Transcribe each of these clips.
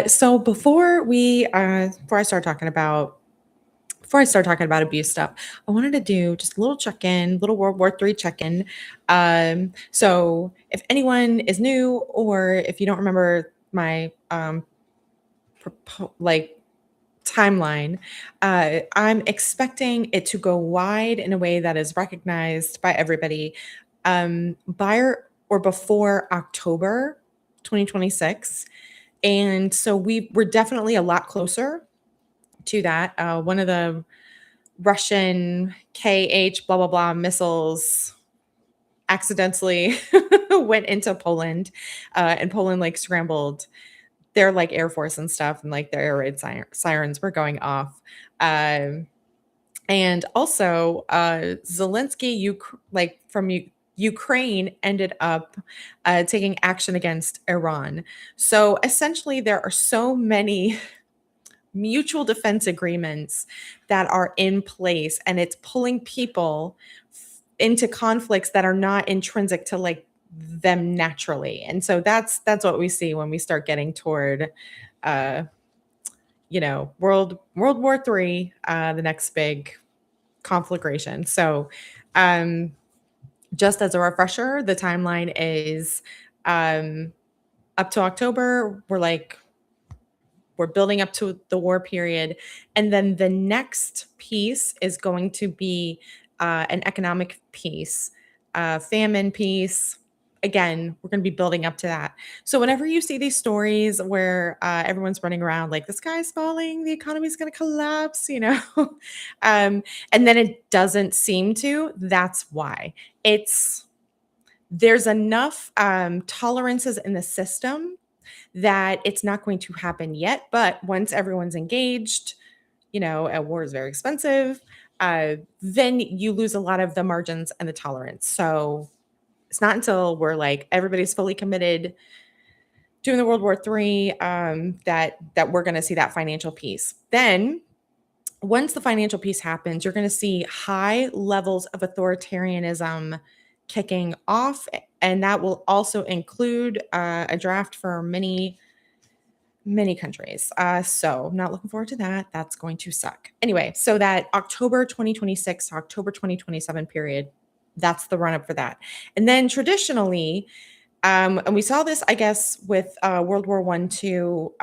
So before I start talking about abuse stuff, I wanted to do just a little check-in, little World War III check-in. So if anyone is new or if you don't remember my like timeline, I'm expecting it to go wide in a way that is recognized by everybody by or before October 2026. And so we're definitely a lot closer to that. One of the Russian KH blah blah blah missiles accidentally went into Poland, and Poland like scrambled their like air force and stuff, and like their air raid sirens were going off. Um, and also, Zelensky, like from Ukraine, ended up taking action against Iran. So essentially, there are so many mutual defense agreements that are in place, and it's pulling people into conflicts that are not intrinsic to like them naturally. And so that's what we see when we start getting toward uh World War III, the next big conflagration. So um just as a refresher, the timeline is um up to October, we're building up to the war period. And then the next piece is going to be an economic piece, famine piece. Again, we're going to be building up to that. So, whenever you see these stories where everyone's running around like the sky's falling, the economy's going to collapse, and then it doesn't seem to, that's why. There's enough tolerances in the system that it's not going to happen yet. But once everyone's engaged, a war is very expensive, then you lose a lot of the margins and the tolerance. So it's not until we're like everybody's fully committed doing the World War III, that we're going to see that financial piece. Then once the financial piece happens, you're going to see high levels of authoritarianism kicking off, and that will also include a draft for many countries. So I'm not looking forward to that. That's going to suck. Anyway, so that October 2026 to October 2027 period, that's the run up for that. And then traditionally, and we saw this, I guess, with World War One, two,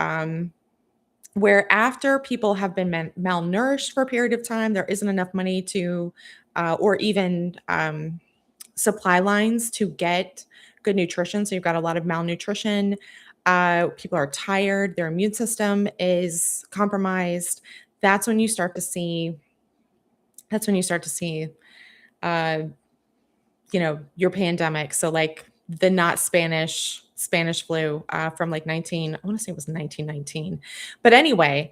where after people have been malnourished for a period of time, there isn't enough money to, or even supply lines to get good nutrition. So you've got a lot of malnutrition. People are tired. Their immune system is compromised. That's when you start to see. That's when you start to see, uh, your pandemic. So like the not Spanish flu from like 19. I want to say it was 1919. But anyway,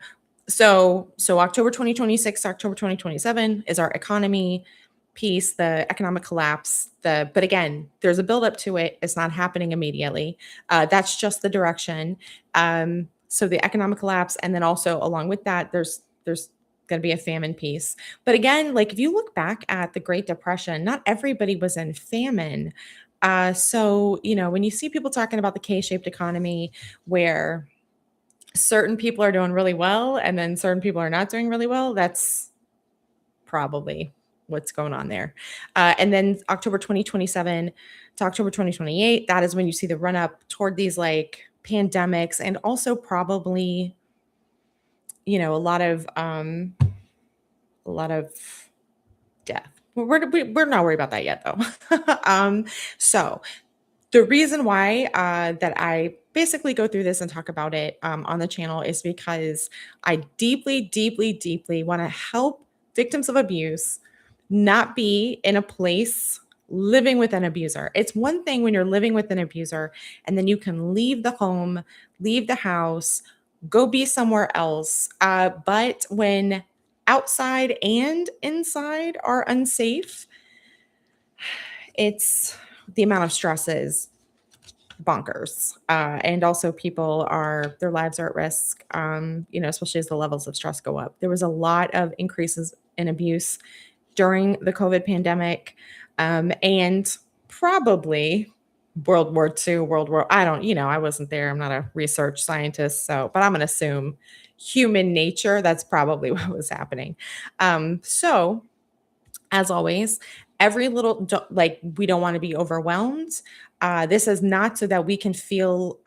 so October 2026, October 2027 is our economy piece, the economic collapse. But again, there's a buildup to it. It's not happening immediately. That's just the direction. So the economic collapse, and then also along with that, there's going to be a famine piece. But again, like if you look back at the Great Depression, not everybody was in famine. So when you see people talking about the K-shaped economy, where certain people are doing really well and then certain people are not doing really well, that's probably what's going on there. And then October 2027 to October 2028, that is when you see the run up toward these like pandemics, and also probably, a lot of death. We're not worried about that yet, though. So the reason why that I basically go through this and talk about it on the channel is because I deeply, deeply, deeply want to help victims of abuse not be in a place living with an abuser. It's one thing when you're living with an abuser and then you can leave the home, leave the house, go be somewhere else. But when outside and inside are unsafe, it's the amount of stress is bonkers. And also their lives are at risk, especially as the levels of stress go up. There was a lot of increases in abuse during the COVID pandemic. And probably World War II, World War I don't, I wasn't there. I'm not a research scientist, so but I'm gonna assume human nature, that's probably what was happening. So as always, every little like we don't want to be overwhelmed. This is not so that we can feel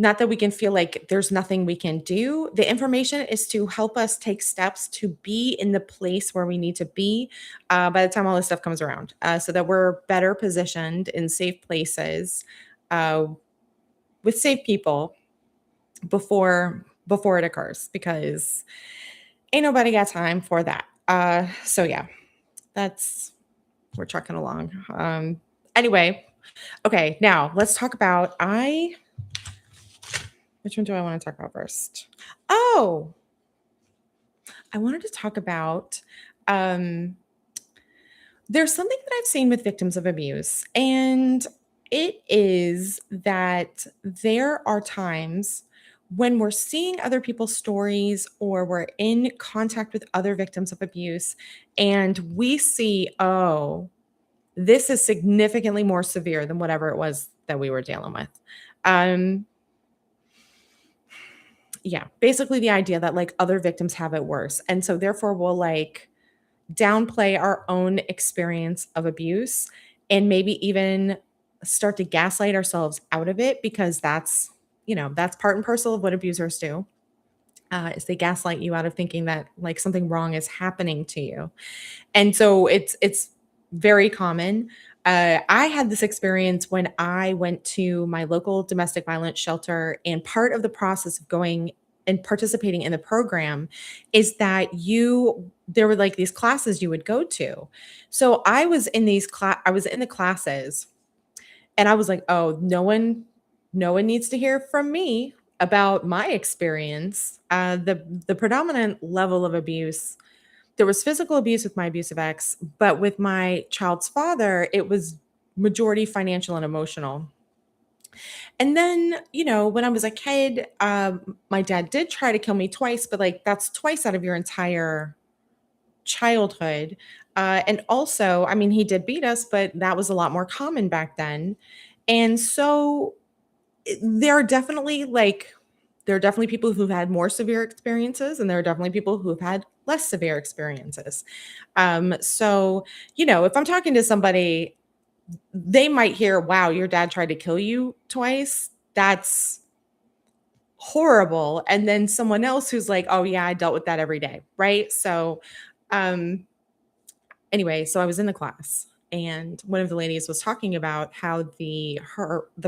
not that we can feel like there's nothing we can do. The information is to help us take steps to be in the place where we need to be by the time all this stuff comes around, so that we're better positioned in safe places uh, with safe people before it occurs, because ain't nobody got time for that. So yeah, that's we're trucking along. Anyway, okay, now let's talk about I. Which one do I want to talk about first? Oh, I wanted to talk about um, there's something that I've seen with victims of abuse, and it is that there are times when we're seeing other people's stories or we're in contact with other victims of abuse, and we see, oh, this is significantly more severe than whatever it was that we were dealing with. Um, yeah, basically the idea that like other victims have it worse. And so therefore we'll like downplay our own experience of abuse and maybe even start to gaslight ourselves out of it, because that's part and parcel of what abusers do. Is they gaslight you out of thinking that like something wrong is happening to you. And so it's very common. I had this experience when I went to my local domestic violence shelter, and part of the process of going and participating in the program is that there were like these classes you would go to. So I was in the classes, and I was like, oh, no one needs to hear from me about my experience. The predominant level of abuse, there was physical abuse with my abusive ex, but with my child's father, it was majority financial and emotional. And then, when I was a kid, my dad did try to kill me twice, but like that's twice out of your entire childhood. And also, I mean, he did beat us, but that was a lot more common back then. And so there are definitely people who've had more severe experiences, and there are definitely people who've had less severe experiences. So, if I'm talking to somebody, they might hear, wow, your dad tried to kill you twice. That's horrible. And then someone else who's like, oh, yeah, I dealt with that every day. Right. So, um, anyway, so I was in the class, and one of the ladies was talking about how the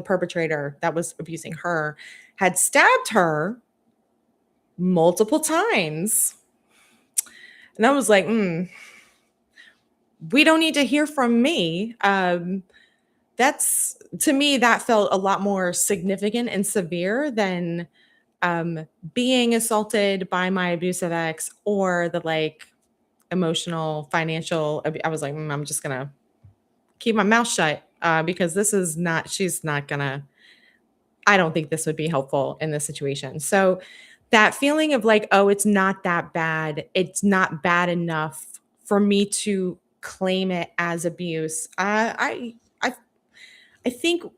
perpetrator that was abusing her had stabbed her multiple times. And I was like, we don't need to hear from me. That's to me, that felt a lot more significant and severe than being assaulted by my abusive ex, or the like emotional, financial. I was like, I'm just gonna keep my mouth shut, because she's not gonna. I don't think this would be helpful in this situation. So that feeling of like, oh, it's not that bad. It's not bad enough for me to claim it as abuse. I think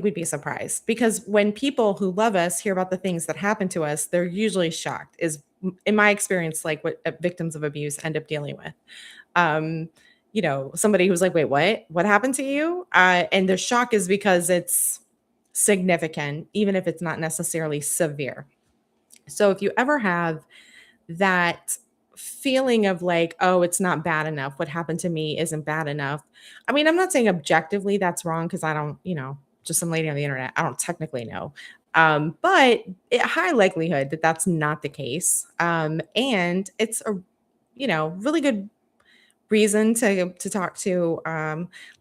we'd be surprised, because when people who love us hear about the things that happen to us, they're usually shocked. Is in my experience, like what victims of abuse end up dealing with. Um, somebody who's like, "Wait, what? What happened to you?" And the shock is because it's significant, even if it's not necessarily severe. So if you ever have that feeling of like, oh, it's not bad enough, what happened to me isn't bad enough. I mean, I'm not saying objectively that's wrong, because I don't, just some lady on the internet, I don't technically know. But high likelihood that that's not the case. And it's a, really good reason to talk to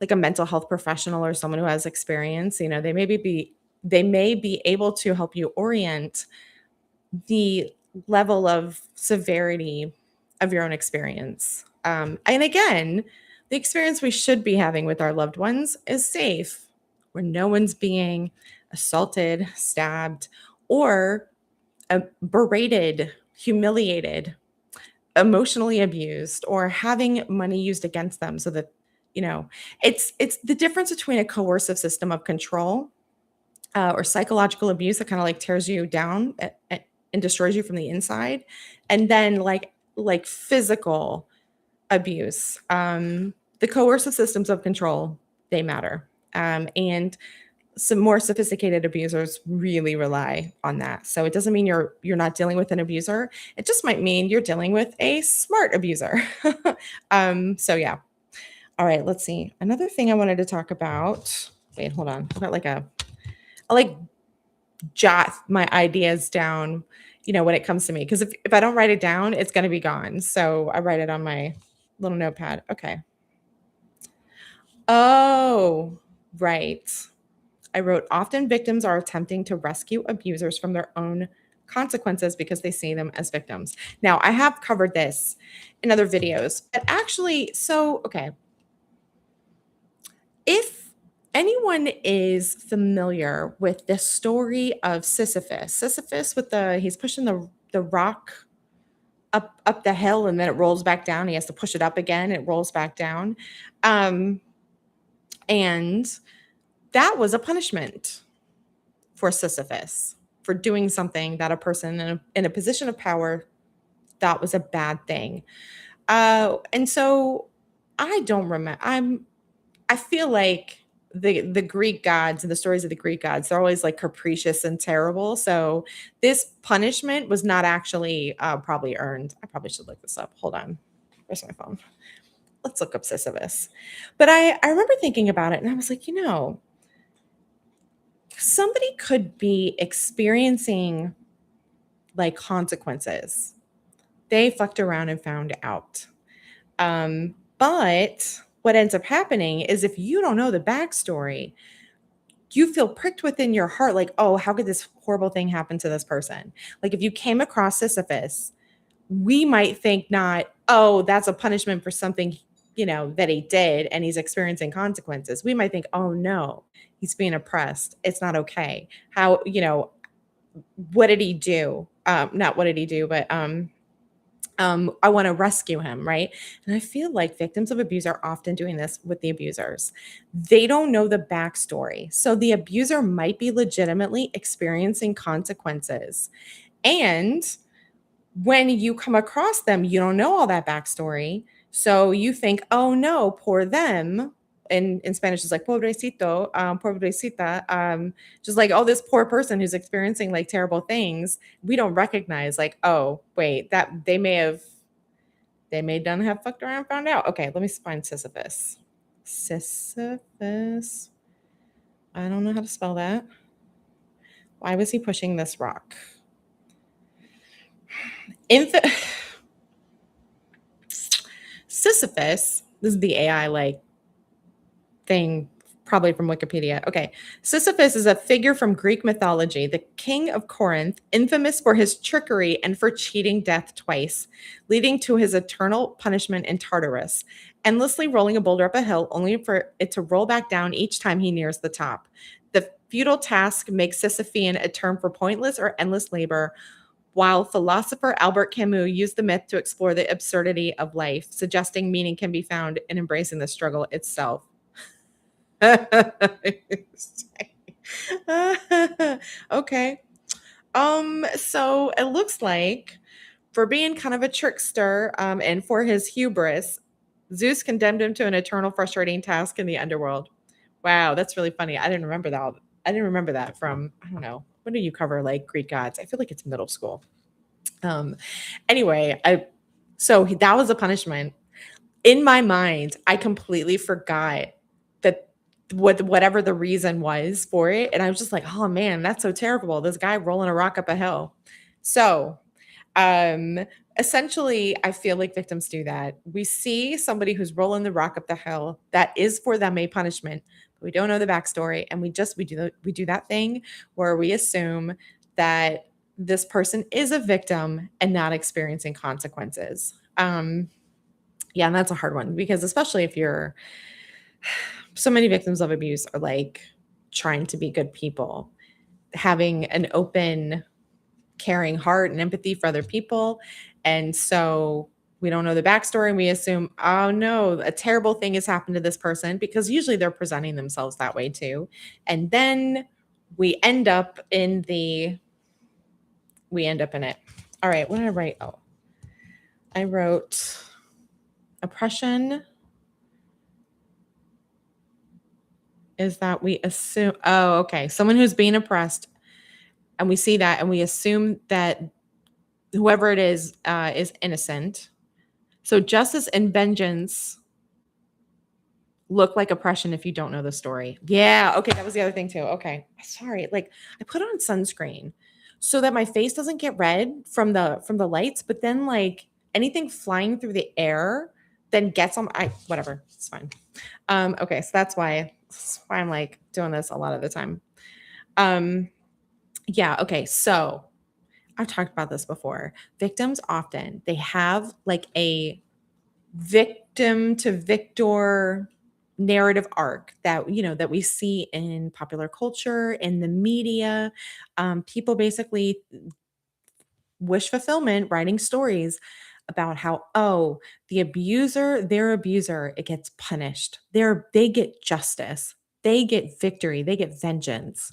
like a mental health professional or someone who has experience. They may be able to help you orient the level of severity of your own experience. And again, the experience we should be having with our loved ones is safe, where no one's being assaulted, stabbed, or berated, humiliated, emotionally abused, or having money used against them so that You know, it's the difference between a coercive system of control or psychological abuse that kind of like tears you down and destroys you from the inside, and then like physical abuse. The coercive systems of control, they matter. And some more sophisticated abusers really rely on that. So it doesn't mean you're not dealing with an abuser. It just might mean you're dealing with a smart abuser. So yeah. All right, let's see. Another thing I wanted to talk about. Wait, hold on. I've got like I like jot my ideas down, when it comes to me. Because if I don't write it down, it's gonna be gone. So I write it on my little notepad. Okay. Oh, right. I wrote, often victims are attempting to rescue abusers from their own consequences because they see them as victims. Now, I have covered this in other videos, but actually, so, okay. If anyone is familiar with the story of Sisyphus with he's pushing the rock up the hill and then it rolls back down. He has to push it up again, it rolls back down. Um, and that was a punishment for Sisyphus for doing something that a person in a position of power thought was a bad thing. And so I don't remember. I feel like the Greek gods and the stories of the Greek gods, they're always like capricious and terrible. So this punishment was not actually probably earned. I probably should look this up. Hold on. Where's my phone? Let's look up Sisyphus. But I remember thinking about it and I was like, somebody could be experiencing like consequences. They fucked around and found out. But what ends up happening is if you don't know the backstory, you feel pricked within your heart, like, oh, how could this horrible thing happen to this person? Like if you came across Sisyphus, we might think not, oh, that's a punishment for something, that he did and he's experiencing consequences. We might think, oh no, he's being oppressed. It's not okay. How, what did he do? Not what did he do, but I want to rescue him, right? And I feel like victims of abuse are often doing this with the abusers. They don't know the backstory. So the abuser might be legitimately experiencing consequences. And when you come across them, you don't know all that backstory. So you think, oh no, poor them. In Spanish, it's like pobrecito, pobrecita, just like, oh, this poor person who's experiencing like terrible things. We don't recognize, like, oh, wait, that they may done have fucked around and found out. Okay, let me find Sisyphus. Sisyphus. I don't know how to spell that. Why was he pushing this rock? Sisyphus, this is the AI like thing, probably from Wikipedia. Okay. Sisyphus is a figure from Greek mythology, the king of Corinth, infamous for his trickery and for cheating death twice, leading to his eternal punishment in Tartarus, endlessly rolling a boulder up a hill only for it to roll back down each time he nears the top. The futile task makes Sisyphean a term for pointless or endless labor, while philosopher Albert Camus used the myth to explore the absurdity of life, suggesting meaning can be found in embracing the struggle itself. Okay. So it looks like for being kind of a trickster, and for his hubris, Zeus condemned him to an eternal frustrating task in the underworld. Wow, that's really funny. I didn't remember that. I didn't remember that from, I don't know. When do you cover like Greek gods? I feel like it's middle school. Um, anyway, that was a punishment. In my mind, I completely forgot that whatever the reason was for it. And I was just like, oh man, that's so terrible. This guy rolling a rock up a hill. So um essentially, I feel like victims do that. We see somebody who's rolling the rock up the hill. That is for them a punishment. But we don't know the backstory. And we do that thing where we assume that this person is a victim and not experiencing consequences. Yeah, and that's a hard one because especially if you're so many victims of abuse are like trying to be good people, having an open, caring heart and empathy for other people. And so We don't know the backstory and we assume, oh no, a terrible thing has happened to this person because usually they're presenting themselves that way too. And then we end up in it. All right, what did I write? Oh, I wrote oppression is that we assume, oh, okay, someone who's being oppressed, and we see that and we assume that whoever it is innocent. So justice and vengeance look like oppression if you don't know the story. Yeah, okay, that was the other thing too. Okay. Sorry. Like I put on sunscreen so that my face doesn't get red from the lights, but then like anything flying through the air then gets on I whatever. It's fine. Okay, so that's why I'm like doing this a lot of the time. Yeah, okay. So, I've talked about this before. Victims often they have like a victim to victor narrative arc that that we see in popular culture in the media. People basically wish fulfillment writing stories about how, oh, the abuser, their abuser, it gets punished, they get justice, they get victory, they get vengeance.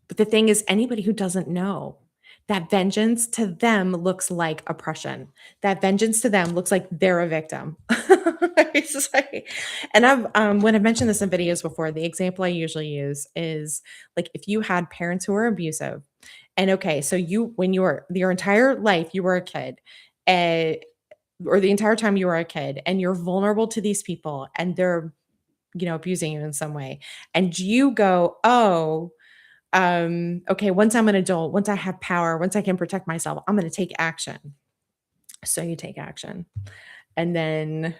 But the thing is, anybody who doesn't know, that vengeance to them looks like oppression. That vengeance to them looks like they're a victim. It's just like, and when I've mentioned this in videos before, the example I usually use is like if you had parents who were abusive, and okay, so when you were your entire life you were a kid, and or the entire time you were a kid, and you're vulnerable to these people, and they're abusing you in some way, and you go, oh, okay, once I'm an adult, once I have power, once I can protect myself, I'm going to take action. So you take action. And then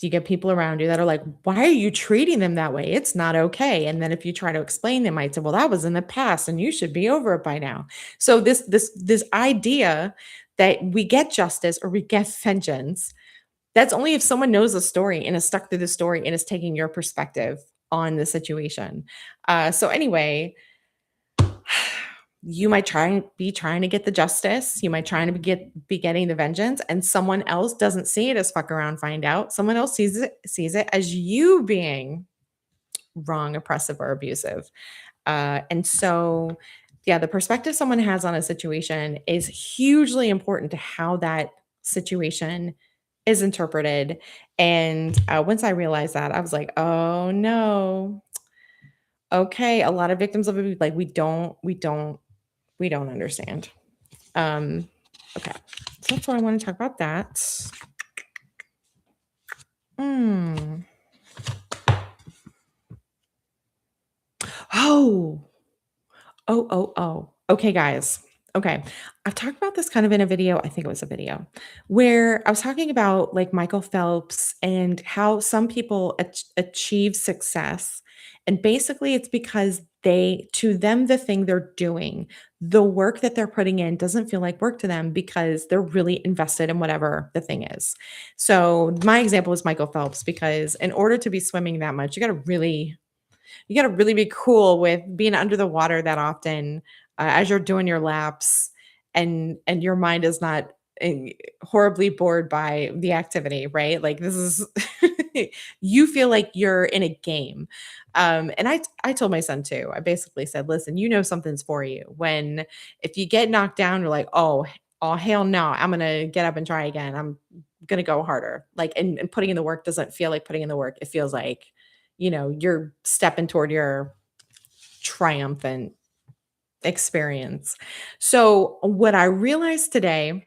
you get people around you that are like, why are you treating them that way? It's not okay. And then if you try to explain, they might say, well, that was in the past and you should be over it by now. So this idea that we get justice or we get vengeance, that's only if someone knows the story and is stuck through the story and is taking your perspective on the situation. So anyway, you might be trying to get the justice. You might try to be getting the vengeance, and someone else doesn't see it as fuck around, find out. Someone else sees it as you being wrong, oppressive, or abusive. And so, yeah, the perspective someone has on a situation is hugely important to how that situation is interpreted. And once I realized that, I was like, oh no. Okay, a lot of victims of abuse, like we don't understand. Okay. So that's why I want to talk about that. Mm. Oh. Oh. Okay, guys. Okay. I've talked about this kind of in a video. I think it was a video where I was talking about like Michael Phelps and how some people achieve success. And basically, it's because to them, the thing they're doing, the work that they're putting in doesn't feel like work to them because they're really invested in whatever the thing is. So, my example is Michael Phelps because in order to be swimming that much, you got to really be cool with being under the water that often as you're doing your laps, and your mind is not horribly bored by the activity, right? Like this is you feel like you're in a game. And I told my son too. I basically said, listen, something's for you when if you get knocked down, you're like, oh hell no, I'm gonna get up and try again. I'm gonna go harder. Like and putting in the work doesn't feel like putting in the work. It feels like you're stepping toward your triumphant experience. So, what I realized today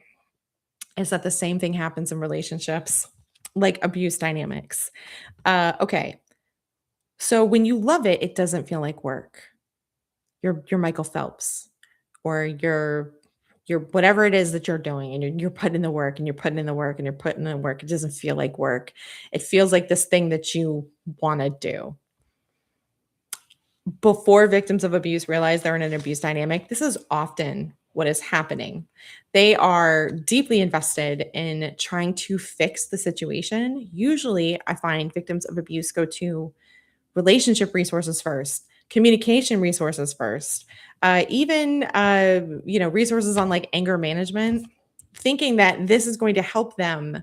is that the same thing happens in relationships, like abuse dynamics. Okay. So, when you love it, it doesn't feel like work. You're Michael Phelps, or you're whatever it is that you're doing, and you're putting in the work and you're putting in the work and you're putting in the work. It doesn't feel like work. It feels like this thing that you want to do. Before victims of abuse realize they're in an abuse dynamic, this is often what is happening. They are deeply invested in trying to fix the situation. Usually, I find victims of abuse go to relationship resources first, communication resources first, even resources on like anger management. thinking that this is going to help them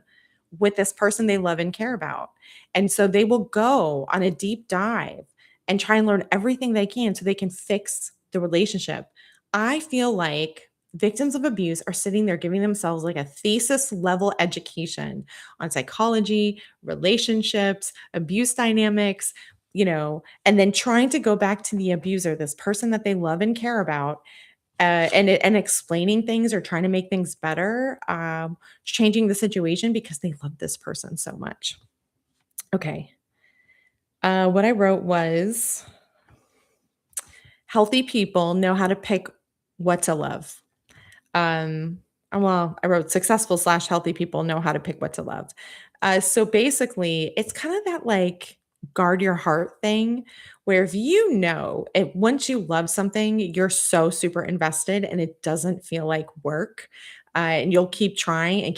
with this person they love and care about. And so they will go on a deep dive and try and learn everything they can so they can fix the relationship. I feel like victims of abuse are sitting there giving themselves like a thesis level education on psychology, relationships, abuse dynamics, and then trying to go back to the abuser, this person that they love and care about, and explaining things or trying to make things better, changing the situation because they love this person so much. Okay. What I wrote was healthy people know how to pick what to love. Um, well, I wrote successful slash healthy people know how to pick what to love. So basically, it's kind of that like guard your heart thing where if you know it, once you love something, you're so super invested and it doesn't feel like work. And you'll keep trying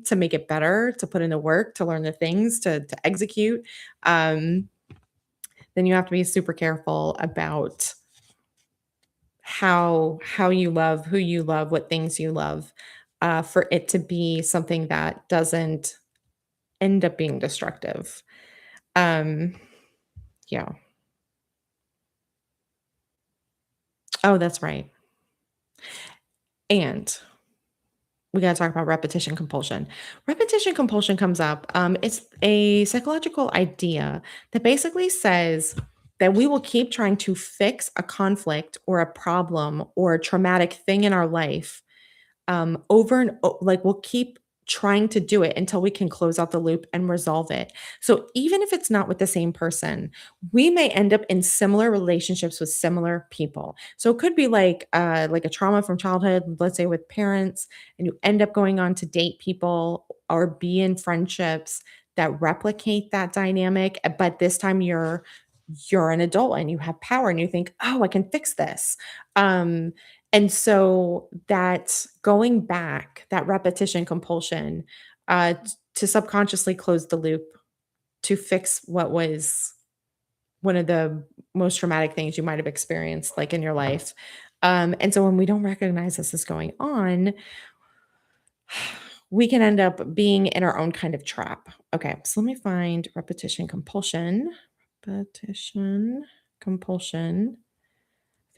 to make it better, to put in the work, to learn the things, to execute. Um, then you have to be super careful about how you love, who you love, what things you love, for it to be something that doesn't end up being destructive. Um, yeah. Oh, that's right. And we gotta talk about repetition compulsion. Repetition compulsion comes up. It's a psychological idea that basically says that we will keep trying to fix a conflict or a problem or a traumatic thing in our life over like we'll keep trying to do it until we can close out the loop and resolve it. So even if it's not with the same person, we may end up in similar relationships with similar people. So it could be like a trauma from childhood, let's say with parents, and you end up going on to date people or be in friendships that replicate that dynamic, but this time you're an adult and you have power and you think, "Oh, I can fix this." Um and so that going back, that repetition compulsion, to subconsciously close the loop to fix what was one of the most traumatic things you might have experienced, like, in your life. And so when we don't recognize this is going on, we can end up being in our own kind of trap. Okay, so let me find repetition compulsion. Repetition compulsion.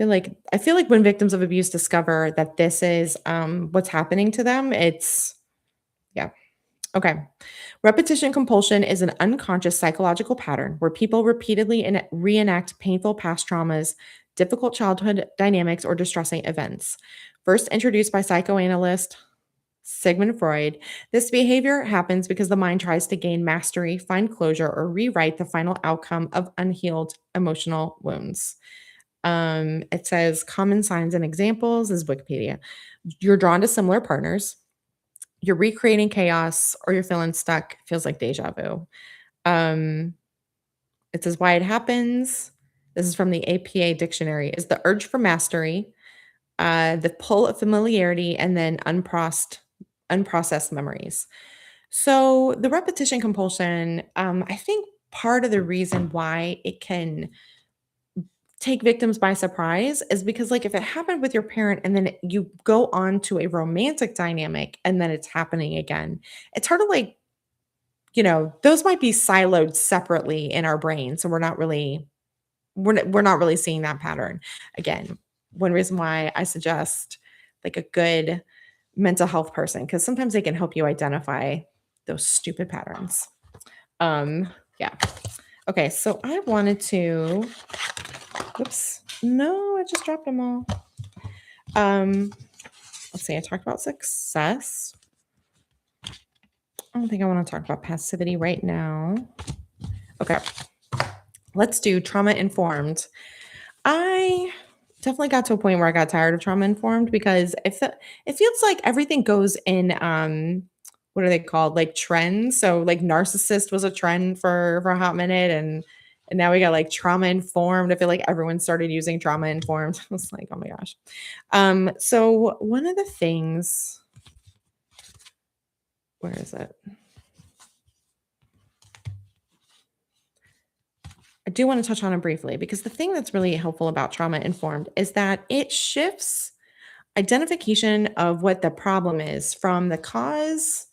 I feel like when victims of abuse discover that this is, what's happening to them, it's yeah. Okay. Repetition compulsion is an unconscious psychological pattern where people repeatedly reenact painful past traumas, difficult childhood dynamics, or distressing events. First introduced by psychoanalyst Sigmund Freud, this behavior happens because the mind tries to gain mastery, find closure, or rewrite the final outcome of unhealed emotional wounds. It says common signs and examples is Wikipedia. You're drawn to similar partners, you're recreating chaos, or you're feeling stuck, feels like deja vu. Um, it says why it happens. This is from the APA dictionary, is the urge for mastery, the pull of familiarity, and then unprocessed memories. So the repetition compulsion, I think part of the reason why it can take victims by surprise is because like if it happened with your parent and then you go on to a romantic dynamic and then it's happening again, it's hard to like, those might be siloed separately in our brain. So we're not really seeing that pattern. Again, one reason why I suggest like a good mental health person, because sometimes they can help you identify those stupid patterns. Yeah. Okay, so I wanted to whoops. No, I just dropped them all. Um, let's see, I talked about success. I don't think I want to talk about passivity right now. Okay, let's do trauma informed. I definitely got to a point where I got tired of trauma informed because it feels like everything goes in what are they called? Like trends. So like narcissist was a trend for a hot minute and now we got like trauma informed. I feel like everyone started using trauma informed. I was like, oh my gosh. So one of the things, where is it? I do want to touch on it briefly because the thing that's really helpful about trauma informed is that it shifts identification of what the problem is from the cause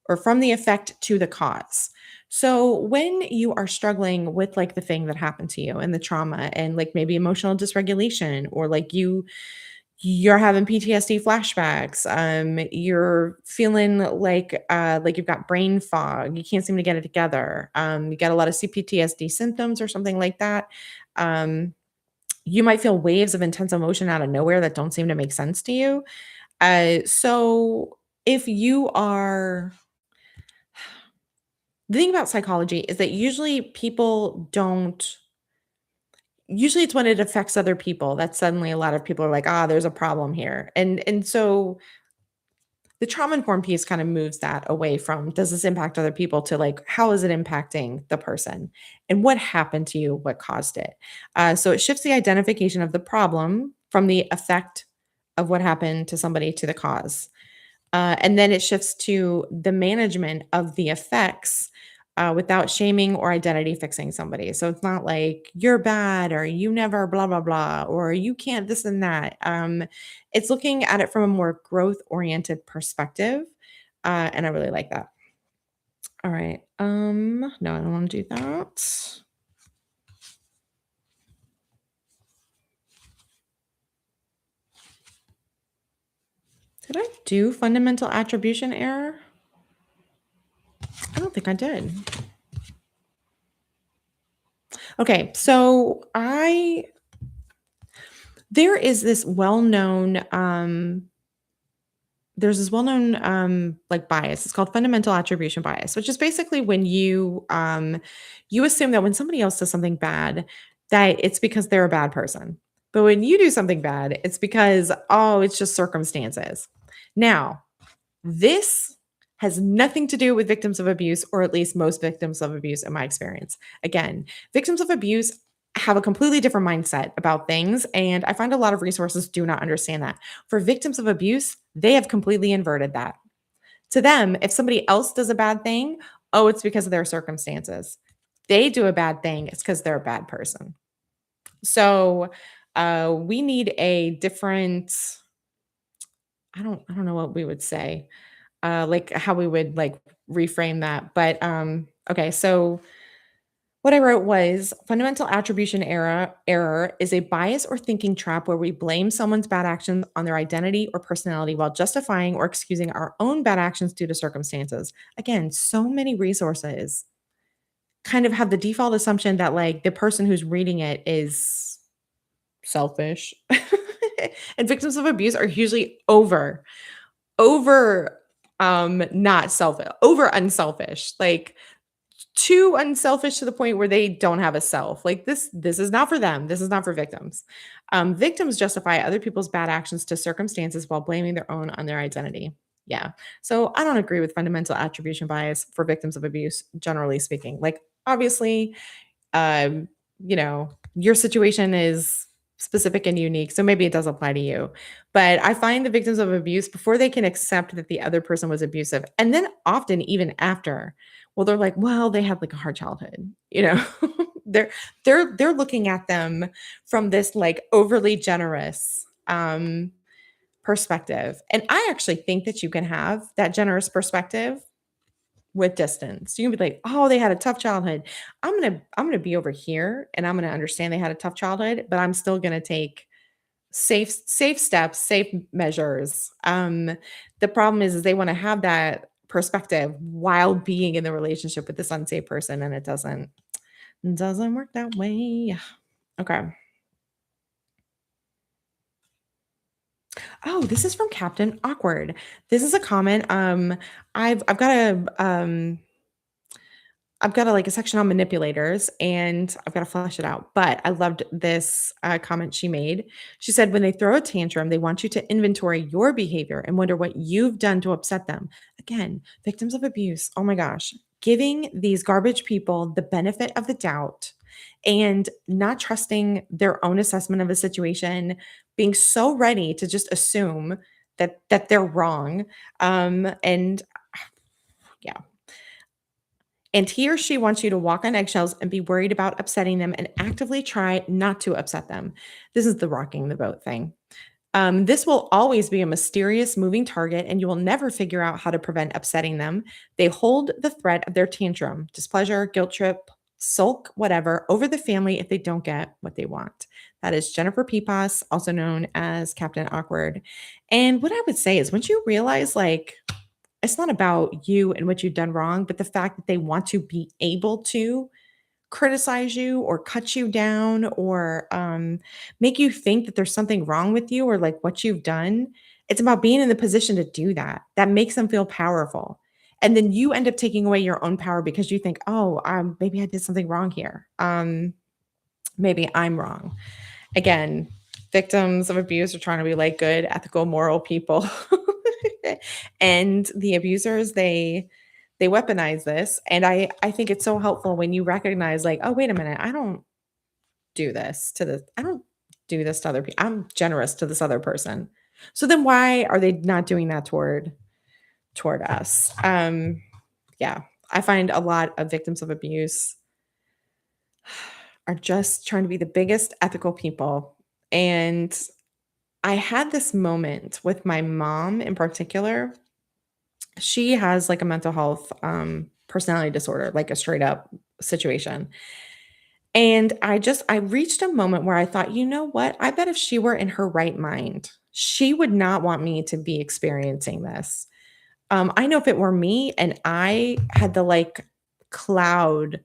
or from the effect to the cause. So when you are struggling with like the thing that happened to you and the trauma and like maybe emotional dysregulation or like you're having PTSD flashbacks, you're feeling like you've got brain fog, you can't seem to get it together, you got a lot of CPTSD symptoms or something like that. Um, you might feel waves of intense emotion out of nowhere that don't seem to make sense to you. So if you are the thing about psychology is that usually people don't usually it's when it affects other people that suddenly a lot of people are like, "Ah, there's a problem here." And so the trauma informed piece kind of moves that away from does this impact other people to like how is it impacting the person and what happened to you, what caused it. So it shifts the identification of the problem from the effect of what happened to somebody to the cause. And then it shifts to the management of the effects without shaming or identity fixing somebody. So it's not like you're bad or you never blah, blah, blah, or you can't this and that. It's looking at it from a more growth oriented perspective. And I really like that. All right. No, I don't want to do that. Did I do fundamental attribution error? I don't think I did. Okay, so I there is this well-known there's this well-known like bias. It's called fundamental attribution bias, which is basically when you assume that when somebody else does something bad, that it's because they're a bad person. But when you do something bad, it's because oh, it's just circumstances. Now, this has nothing to do with victims of abuse, or at least most victims of abuse in my experience. Again, victims of abuse have a completely different mindset about things. And I find a lot of resources do not understand that. For victims of abuse, they have completely inverted that. To them, if somebody else does a bad thing, oh, it's because of their circumstances. They do a bad thing, it's because they're a bad person. So we need a different, I don't know what we would say like how we would like reframe that. But okay, so what I wrote was fundamental attribution error is a bias or thinking trap where we blame someone's bad actions on their identity or personality while justifying or excusing our own bad actions due to circumstances. Again, so many resources kind of have the default assumption that like the person who's reading it is selfish. And victims of abuse are usually over not selfish, over unselfish, like too unselfish to the point where they don't have a self. Like this is not for them. This is not for victims. Victims justify other people's bad actions to circumstances while blaming their own on their identity. Yeah. So I don't agree with fundamental attribution bias for victims of abuse, generally speaking. Like obviously, um, your situation is specific and unique, so maybe it does apply to you. But I find the victims of abuse before they can accept that the other person was abusive, and then often even after, well, they're like, well, they had like a hard childhood, they're they're looking at them from this like overly generous perspective. And I actually think that you can have that generous perspective with distance. You can be like, "Oh, they had a tough childhood. I'm gonna be over here and I'm gonna understand they had a tough childhood, but I'm still gonna take safe steps, safe measures." The problem is they wanna have that perspective while being in the relationship with this unsafe person, and it doesn't work that way. Okay. Oh, this is from Captain Awkward. This is a comment. I've got a, like a section on manipulators and I've got to flesh it out. But I loved this comment she made. She said, when they throw a tantrum, they want you to inventory your behavior and wonder what you've done to upset them. Again, victims of abuse. Oh my gosh. Giving these garbage people the benefit of the doubt and not trusting their own assessment of a situation, being so ready to just assume that they're wrong. And yeah, and he or she wants you to walk on eggshells and be worried about upsetting them and actively try not to upset them. This is the rocking the boat thing. This will always be a mysterious moving target, and you will never figure out how to prevent upsetting them. They hold the threat of their tantrum, displeasure, guilt trip, sulk, whatever, over the family if they don't get what they want. That is Jennifer Peepas, also known as Captain Awkward. And what I would say is, once you realize, like, it's not about you and what you've done wrong, but the fact that they want to be able to criticize you or cut you down or make you think that there's something wrong with you or like what you've done. It's about being in the position to do that. That makes them feel powerful. And then you end up taking away your own power because you think, oh, maybe I did something wrong here. Maybe I'm wrong. Again, victims of abuse are trying to be like good, ethical, moral people. And the abusers, they weaponize this. And I think it's so helpful when you recognize, like, oh, wait a minute, I don't do this to other people. I'm generous to this other person. So then why are they not doing that toward us? Yeah. I find a lot of victims of abuse are just trying to be the biggest ethical people. And I had this moment with my mom in particular. She has like a mental health personality disorder, like a straight up situation. And I reached a moment where I thought, you know what? I bet if she were in her right mind, she would not want me to be experiencing this. I know if it were me and I had the like cloud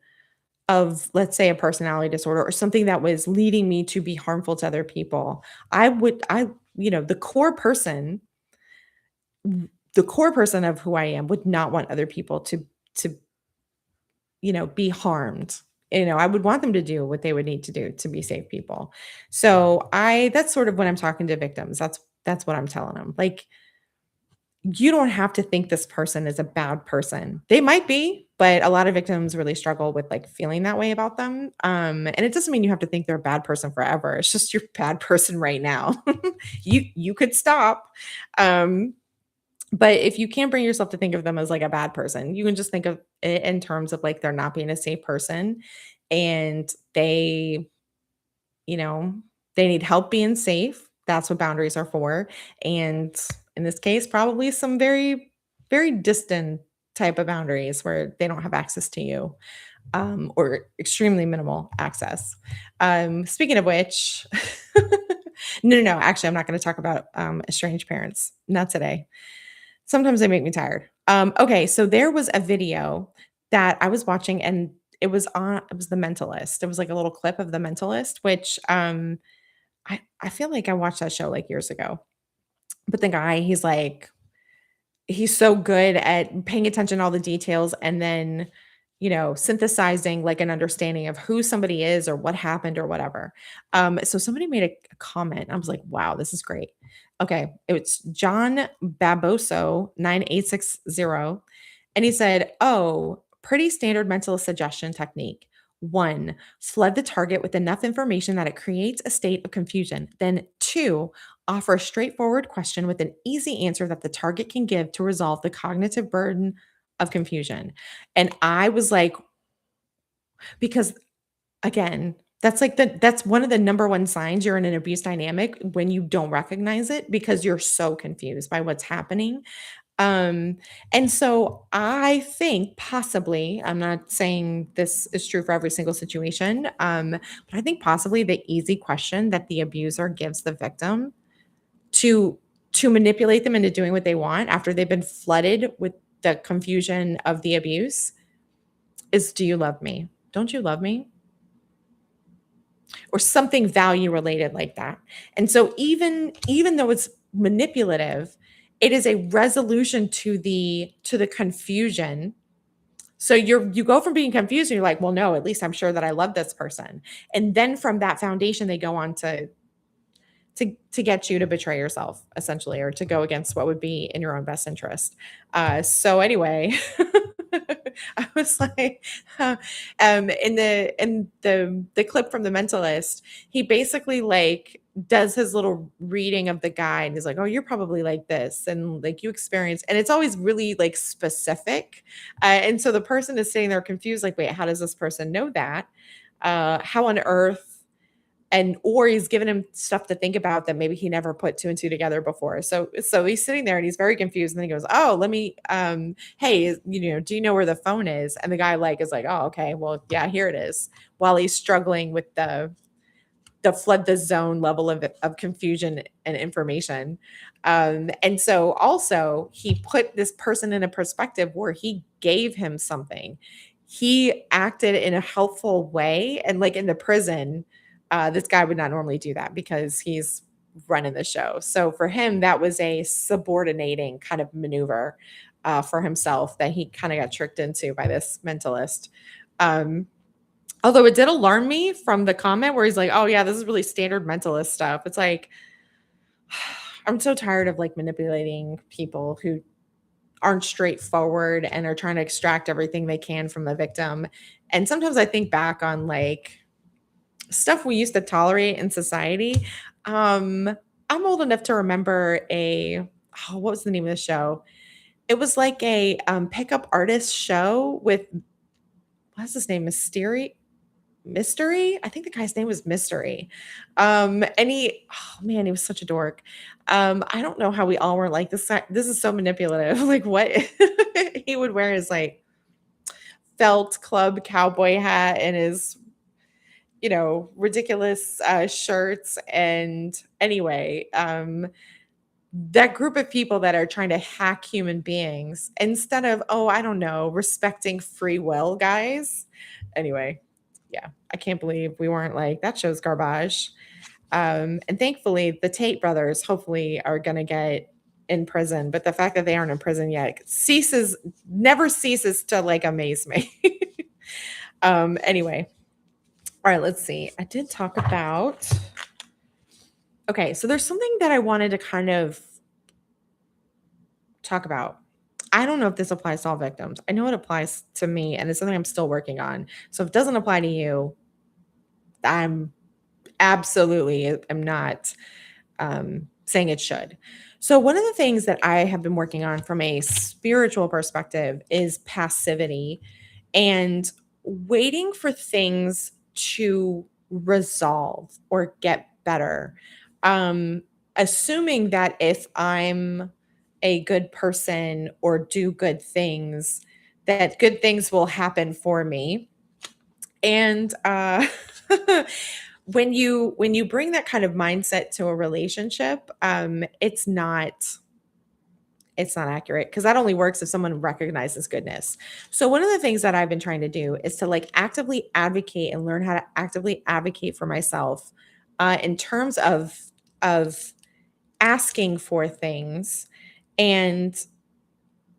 of, let's say, a personality disorder or something that was leading me to be harmful to other people, you know, the core person of who I am would not want other people to, you know, be harmed. You know, I would want them to do what they would need to do to be safe people. So that's sort of when I'm talking to victims. That's what I'm telling them. Like, you don't have to think this person is a bad person. They might be, but a lot of victims really struggle with like feeling that way about them. And it doesn't mean you have to think they're a bad person forever. It's just you're a bad person right now. You could stop. Um, but if you can't bring yourself to think of them as like a bad person, you can just think of it in terms of like they're not being a safe person and you know, they need help being safe. That's what boundaries are for. And in this case, probably some very, very distant type of boundaries where they don't have access to you or extremely minimal access. Speaking of which, no. Actually, I'm not going to talk about estranged parents. Not today. Sometimes they make me tired. Okay, so there was a video that I was watching, and it was The Mentalist. It was like a little clip of The Mentalist, which I feel like I watched that show like years ago. But the guy, he's so good at paying attention to all the details and then, you know, synthesizing like an understanding of who somebody is or what happened or whatever. So somebody made a comment. I was like, wow, this is great. Okay. It's John Baboso 9860. And he said, oh, pretty standard mental suggestion technique. One, flood the target with enough information that it creates a state of confusion. Then two, offer a straightforward question with an easy answer that the target can give to resolve the cognitive burden of confusion. And I was like, because again, that's one of the number one signs you're in an abuse dynamic when you don't recognize it because you're so confused by what's happening. Um, and so I think possibly, I'm not saying this is true for every single situation, but I think possibly the easy question that the abuser gives the victim to manipulate them into doing what they want after they've been flooded with the confusion of the abuse is, do you love me? Don't you love me? Or something value related like that. And so even though it's manipulative, it is a resolution to the confusion. So you go from being confused and you're like, well, no, at least I'm sure that I love this person. And then from that foundation, they go on to get you to betray yourself essentially or to go against what would be in your own best interest. So anyway, I was like, in the clip from The Mentalist, he basically like does his little reading of the guy and he's like, oh, you're probably like this and like you experience, and it's always really like specific. And so the person is sitting there confused like, wait, how does this person know that? How on earth and or he's given him stuff to think about that maybe he never put two and two together before. So he's sitting there and he's very confused, and then he goes, "Oh, let me hey, do you know where the phone is?" And the guy like is like, "Oh, okay. Well, yeah, here it is." While he's struggling with the flood the zone level of confusion and information. And so also he put this person in a perspective where he gave him something. He acted in a helpful way. And like in the prison, this guy would not normally do that because he's running the show. So for him, that was a subordinating kind of maneuver for himself that he kind of got tricked into by this mentalist. Um, Although it did alarm me from the comment where he's like, "Oh, yeah, this is really standard mentalist stuff." It's like, I'm so tired of, like, manipulating people who aren't straightforward and are trying to extract everything they can from the victim. And sometimes I think back on, like, stuff we used to tolerate in society. Um, I'm old enough to remember what was the name of the show? It was like a, pickup artist show with what's his name? Mystery? I think the guy's name was Mystery. And oh man, he was such a dork. I don't know how we all were like this is so manipulative. Like what he would wear his like felt club cowboy hat and his, ridiculous shirts. And anyway, that group of people that are trying to hack human beings instead of, oh, I don't know, respecting free will, guys. Anyway, yeah, I can't believe we weren't like, that show's garbage. And thankfully, the Tate brothers hopefully are going to get in prison. But the fact that they aren't in prison yet never ceases to like amaze me. Anyway, all right, let's see. I did talk about, okay, so there's something that I wanted to kind of talk about. I don't know if this applies to all victims. I know it applies to me, and it's something I'm still working on. So if it doesn't apply to you, I'm absolutely am not saying it should. So one of the things that I have been working on from a spiritual perspective is passivity and waiting for things to resolve or get better. Assuming that if I'm a good person or do good things, that good things will happen for me. And when you bring that kind of mindset to a relationship, it's not accurate because that only works if someone recognizes goodness. So one of the things that I've been trying to do is to like actively advocate and learn how to actively advocate for myself in terms of asking for things and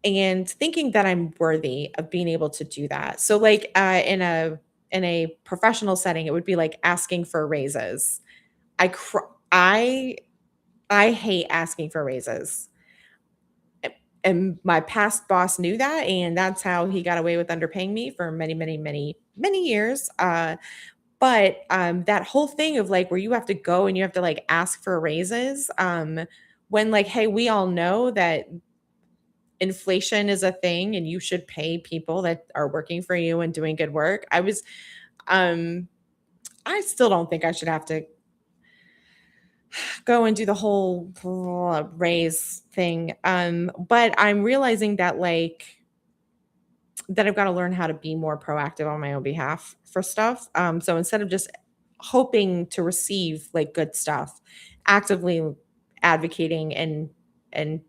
thinking that I'm worthy of being able to do that. So like in a professional setting, it would be like asking for raises. I cr- I hate asking for raises. And my past boss knew that, and that's how he got away with underpaying me for many, many, many, many years. But that whole thing of like where you have to go and you have to like ask for raises, when like, hey, we all know that inflation is a thing and you should pay people that are working for you and doing good work. Um, I still don't think I should have to go and do the whole raise thing. But I'm realizing that like that I've got to learn how to be more proactive on my own behalf for stuff. So instead of just hoping to receive like good stuff, actively advocating and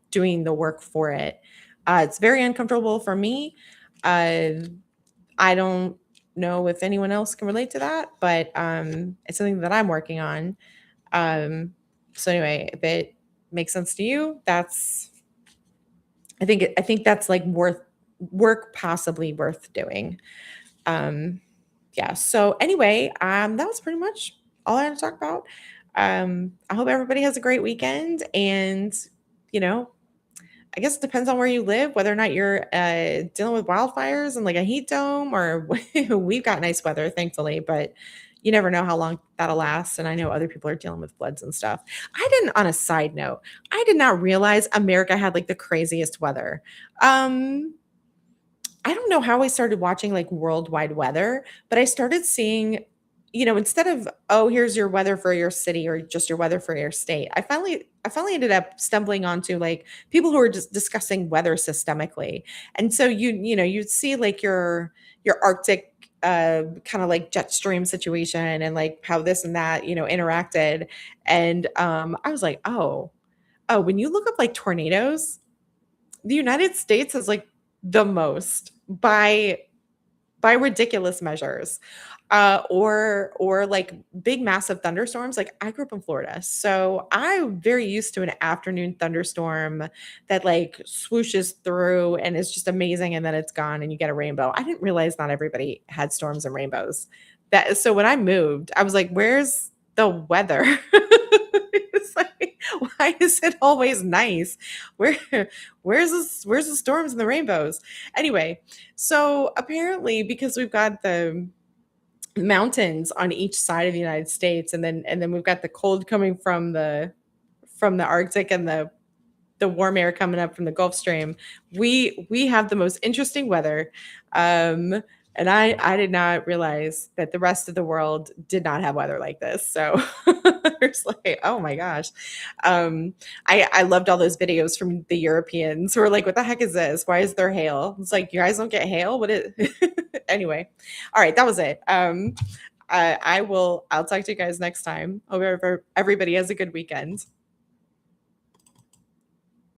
doing the work for it. It's very uncomfortable for me. Uh, I don't know if anyone else can relate to that, but it's something that I'm working on. Um, so anyway, if it makes sense to you, I think that's like work possibly worth doing. Um, yeah. So anyway, that was pretty much all I had to talk about. I hope everybody has a great weekend, and you know, I guess it depends on where you live, whether or not you're dealing with wildfires and like a heat dome, or we've got nice weather, thankfully, but you never know how long that'll last. And I know other people are dealing with floods and stuff. On a side note, I did not realize America had like the craziest weather. Um, I don't know how I started watching like worldwide weather, but I started seeing, instead of, oh, here's your weather for your city or just your weather for your state, I finally ended up stumbling onto like people who are just discussing weather systemically. And so you'd see like your Arctic kind of like jet stream situation and like how this and that, interacted. And I was like, oh, when you look up like tornadoes, the United States has like the most by ridiculous measures. Or like big massive thunderstorms. Like I grew up in Florida, so I'm very used to an afternoon thunderstorm that like swooshes through and is just amazing, and then it's gone and you get a rainbow. I didn't realize not everybody had storms and rainbows. So when I moved, I was like, where's the weather? It's like, why is it always nice? Where where's the storms and the rainbows? Anyway, so apparently, because we've got the mountains on each side of the United States, and then we've got the cold coming from the Arctic and the warm air coming up from the Gulf Stream. We have the most interesting weather. Um, and I did not realize that the rest of the world did not have weather like this. So it's like, oh my gosh. I loved all those videos from the Europeans who were like, what the heck is this? Why is there hail? It's like, you guys don't get hail? What is anyway? All right, that was it. I'll talk to you guys next time. Hope everybody has a good weekend.